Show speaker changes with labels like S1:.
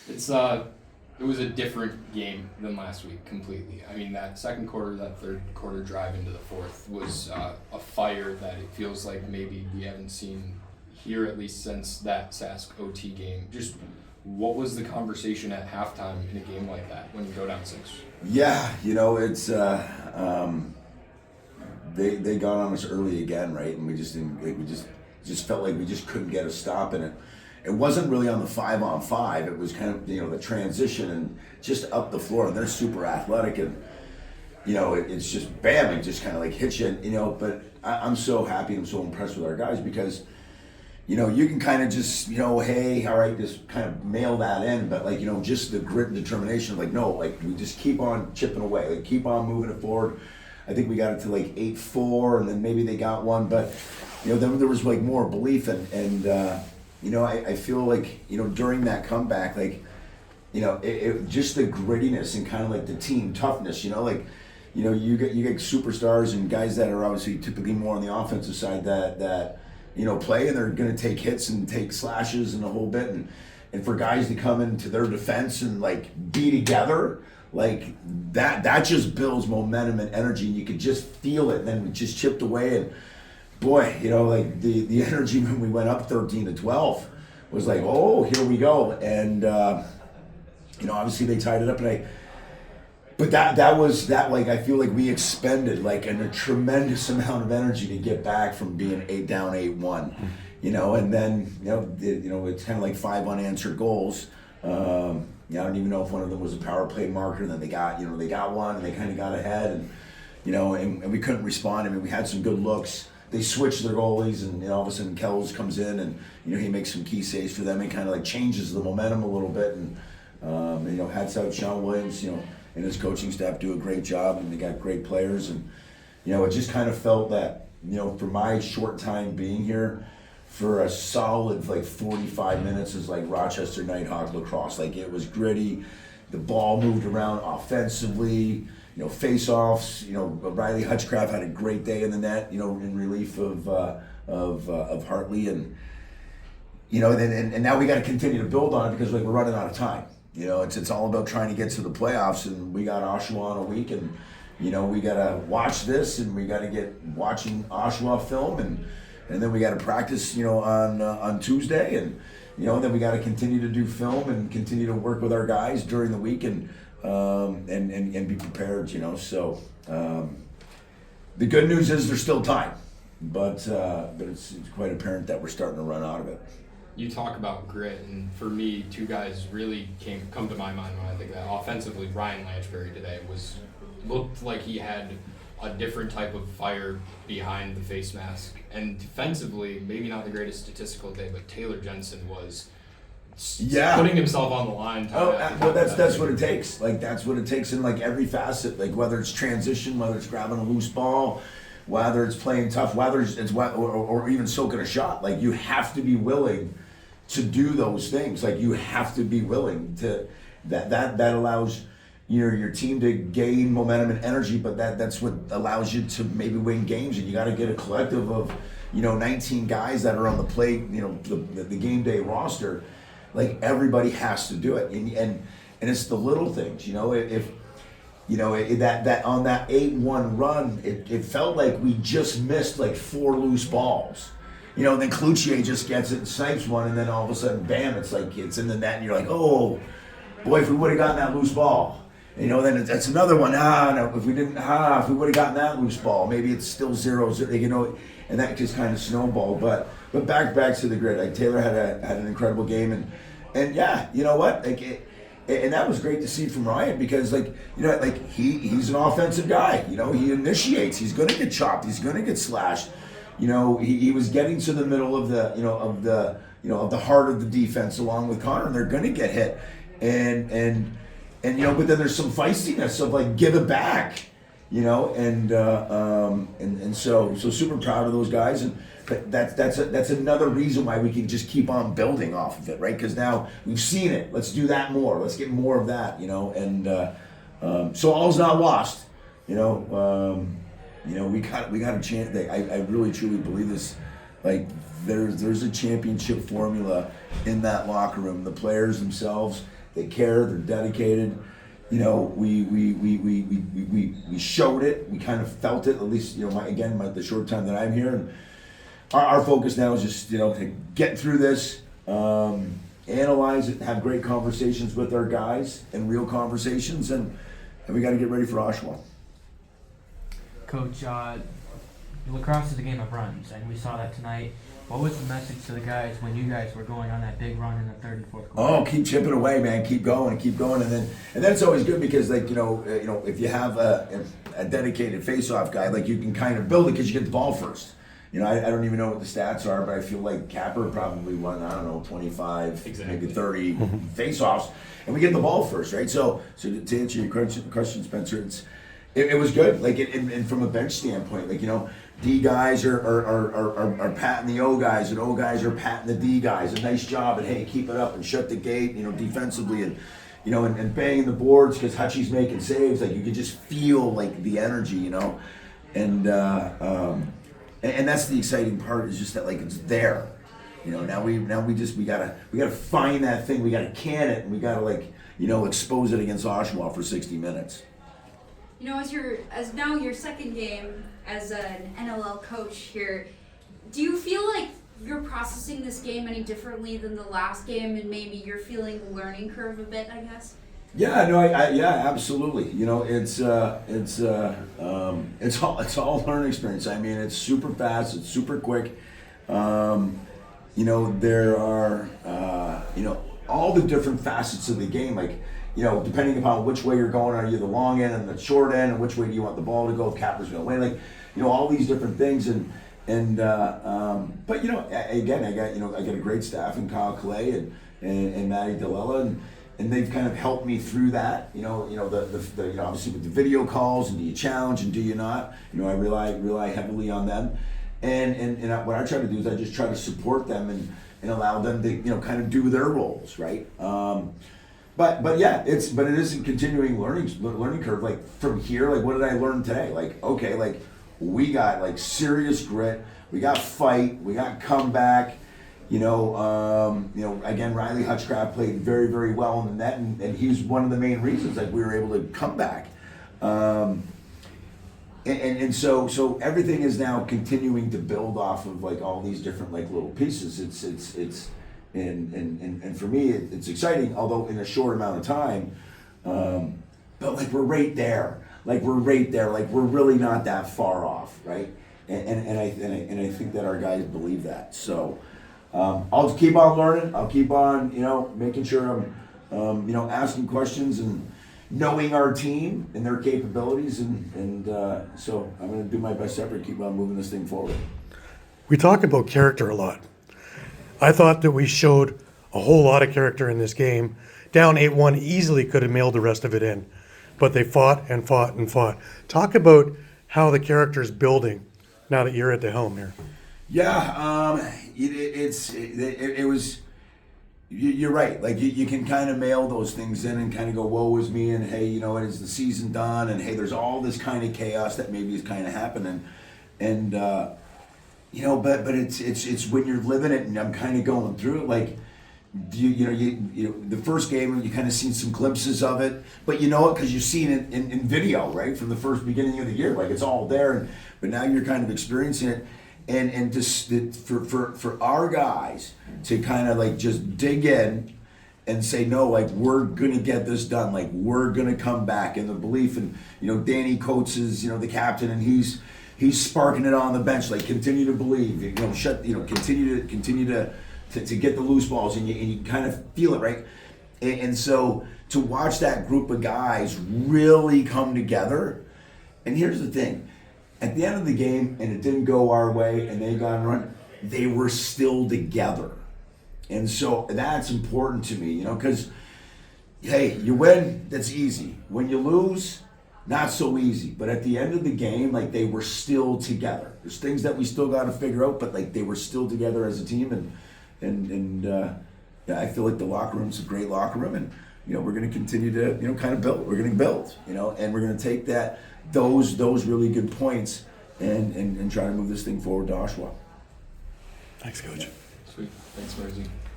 S1: It was a different game than last week completely. I mean, that second quarter, that third quarter drive into the fourth was a fire that it feels like maybe we haven't seen here, at least since that Sask OT game. Just what was the conversation at halftime in a game like that when you go down 6?
S2: Yeah, it's they got on us early again, right? And we just didn't. We just felt like we just couldn't get a stop in it. It wasn't really on the 5-on-5. It was kind of the transition and just up the floor. And they're super athletic, and it's just bam, it just kind of like hits you. But I'm so happy. I'm so impressed with our guys because you can kind of just hey, all right, just kind of mail that in. But just the grit and determination. We just keep on chipping away. Keep on moving it forward. I think we got it to 8-4, and then maybe they got one, but then there was more belief and I feel during that comeback, it just the grittiness and kind of the team toughness, you get superstars and guys that are obviously typically more on the offensive side that play, and they're going to take hits and take slashes and the whole bit, and for guys to come into their defense and be together, that just builds momentum and energy, and you could just feel it. And then we just chipped away, and boy, the energy when we went up 13-12 was oh, here we go. And obviously they tied it up, but that was I feel like we expended a tremendous amount of energy to get back from being down 8-1, and then it's kind of 5 unanswered goals. I don't even know if one of them was a power play marker. And then they got one, and they kind of got ahead, and we couldn't respond. I mean, we had some good looks. They switched their goalies, and all of a sudden Kells comes in, and he makes some key saves for them, and kind of changes the momentum a little bit. And hats out Sean Williams, and his coaching staff do a great job, and they got great players. And it just kind of felt that for my short time being here, for a solid 45 minutes is Rochester Knighthawks lacrosse. It was gritty, the ball moved around offensively, face-offs. Riley Hutchcraft had a great day in the net, in relief of Hartley, and and now we got to continue to build on it because we're running out of time. It's all about trying to get to the playoffs, and we got Oshawa in a week, and we got to watch this, and we got to get watching Oshawa film, and then we got to practice, on Tuesday, and then we got to continue to do film and continue to work with our guys during the week, and be prepared, So the good news is there's still time, but it's quite apparent that we're starting to run out of it.
S1: You talk about grit, and for me, two guys really come to my mind when I think of that. Offensively, Ryan Lanchbury today looked like he had a different type of fire behind the face mask. And defensively, maybe not the greatest statistical day, but Taylor Jensen was putting himself on the line.
S2: Well, that's what it takes. That's what it takes in every facet. Whether it's transition, whether it's grabbing a loose ball, whether it's playing tough, whether it's or even soaking a shot. You have to be willing to do those things. You have to be willing to. That allows your team to gain momentum and energy, but that's what allows you to maybe win games. And you got to get a collective of 19 guys that are on the play, the game day roster. Everybody has to do it, and it's the little things. If that on that 8-1 run, it felt like we just missed 4 loose balls. Then Cloutier just gets it and snipes one, and then all of a sudden, bam! It's it's in the net, and you're oh boy, if we would have gotten that loose ball. Then that's another one. No, if we would have gotten that loose ball, maybe it's still 0-0. And that just kind of snowballed. But back to the grid. Taylor had an incredible game, and yeah, you know what? And that was great to see from Ryan because he's an offensive guy. He initiates. He's going to get chopped. He's going to get slashed. He was getting to the middle of of the heart of the defense along with Connor, and they're going to get hit. And but then there's some feistiness of give it back, and so super proud of those guys, and that's another reason why we can just keep on building off of it, right? Because now we've seen it. Let's do that more. Let's get more of that, and so all's not lost, we got a chance. I really truly believe this. There's a championship formula in that locker room. The players themselves they care, they're dedicated. You know, we showed it, we kind of felt it, at least, you know, the short time that I'm here. And our focus now is just, you know, to get through this, analyze it, have great conversations with our guys, and real conversations, and we got to get ready for Oshawa.
S3: Coach, lacrosse is a game of runs, and we saw that tonight. What was the message to the guys when you guys were going on that big run in the third and fourth quarter?
S2: Oh, keep chipping away, man. Keep going, and then it's always good because, like, you know, if you have a dedicated face-off guy, like, you can kind of build it because you get the ball first. You know, I don't even know what the stats are, but I feel like Capper probably won, I don't know, 25, maybe 30 face-offs, and we get the ball first, right? So to answer your question, Spencer, it was good. Like, and from a bench standpoint, like, you know, D guys are patting the O guys, and O guys are patting the D guys. A nice job, and hey, keep it up and shut the gate, you know, defensively, and you know, and banging the boards because Hutchie's making saves. Like, you could just feel like the energy, you know, and that's the exciting part, is just that, like, it's there. You know, now we gotta find that thing. We gotta can it, and we gotta, like, you know, expose it against Oshawa for 60 minutes.
S4: You know, as now your second game as an NLL coach here, do you feel like you're processing this game any differently than the last game, and maybe you're feeling the learning curve a bit, I guess?
S2: Yeah, no, yeah, absolutely. You know, it's all learning experience. I mean, it's super fast, it's super quick. You know, there are you know, all the different facets of the game, like, you know, depending upon which way you're going, are you the long end and the short end, and which way do you want the ball to go, if Capper's going to win, like, you know, all these different things, but you know, again, I got a great staff in Kyle Clay and Matty DeLella, and they've kind of helped me through that. You know, the you know, obviously with the video calls, and do you challenge and do you not? You know, I rely heavily on them, and what I try to do is I just try to support them and allow them to, you know, kind of do their roles, right? But yeah, it is a continuing learning curve. Like, from here, like, what did I learn today? Like, okay, like, we got, like, serious grit, we got fight, we got comeback. You know, again, Riley Hutchcraft played very, very well in the net, and he's one of the main reasons, like, we were able to come back. And so everything is now continuing to build off of, like, all these different, like, little pieces. And for me, it's exciting, although in a short amount of time. But, like, we're right there. Like, we're really not that far off, right? And I think that our guys believe that. So I'll keep on learning. I'll keep on, you know, making sure I'm, you know, asking questions and knowing our team and their capabilities, and so I'm going to do my best effort to keep on moving this thing forward.
S5: We talk about character a lot. I thought that we showed a whole lot of character in this game. Down 8-1, easily could have mailed the rest of it in, but they fought and fought and fought. Talk about how the character's building now that you're at the helm here.
S2: Yeah, it was. You're right. Like, you can kind of mail those things in and kind of go, "Woe is me," and hey, you know, is the season done? And hey, there's all this kind of chaos that maybe is kind of happening, and you know, but it's when you're living it, and I'm kind of going through it. Like, you know, the first game, you kind of seen some glimpses of it, but you know it because you've seen it in video, right, from the first beginning of the year. Like, it's all there, but now you're kind of experiencing it. And just for our guys to kind of, like, just dig in and say, no, like, we're gonna get this done, like, we're gonna come back, and the belief, and, you know, Danny Coates is, you know, the captain, and he's sparking it on the bench, like, continue to believe, you know, continue to get the loose balls, and you kind of feel it, right? And so to watch that group of guys really come together, and here's the thing. At the end of the game, and it didn't go our way, and they got on a run, they were still together. And so that's important to me, you know, because, hey, you win, that's easy. When you lose, not so easy. But at the end of the game, like, they were still together. There's things that we still got to figure out, but, like, they were still together as a team. And yeah, I feel like the locker room's a great locker room, and, you know, we're going to continue to, you know, kind of build. We're going to build, you know, and we're going to take those really good points and try to move this thing forward to Oshawa.
S5: Thanks, Coach.
S1: Sweet. Thanks, Mearns.